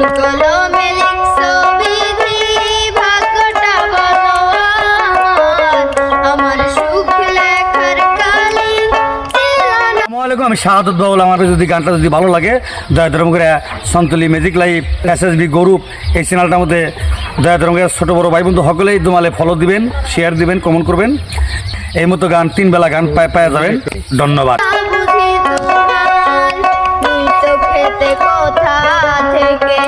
কলমে লিখছো বিধি, ভাগ্যটা বলো আমার সুখ লেখার কালি ছিল না। আসসালামু আলাইকুম, আমি শাহাদত বাউল। আমার যদি গানটা যদি ভালো লাগে দয়া ধরম করে সন্তলি ম্যাজিক লাইভ SSB গৌরব এই চ্যানেলটার মধ্যে দয়া ধরম করে ছোটো বড়ো ভাই বন্ধু সকলেই তোমালে ফলো দিবেন, শেয়ার দিবেন, কমেন্ট করবেন। এই মতো গান 3 বেলা গান পাওয়া যাবেন। ধন্যবাদ। বুঝি তোমার দুই চোখেতে কোথা থেকে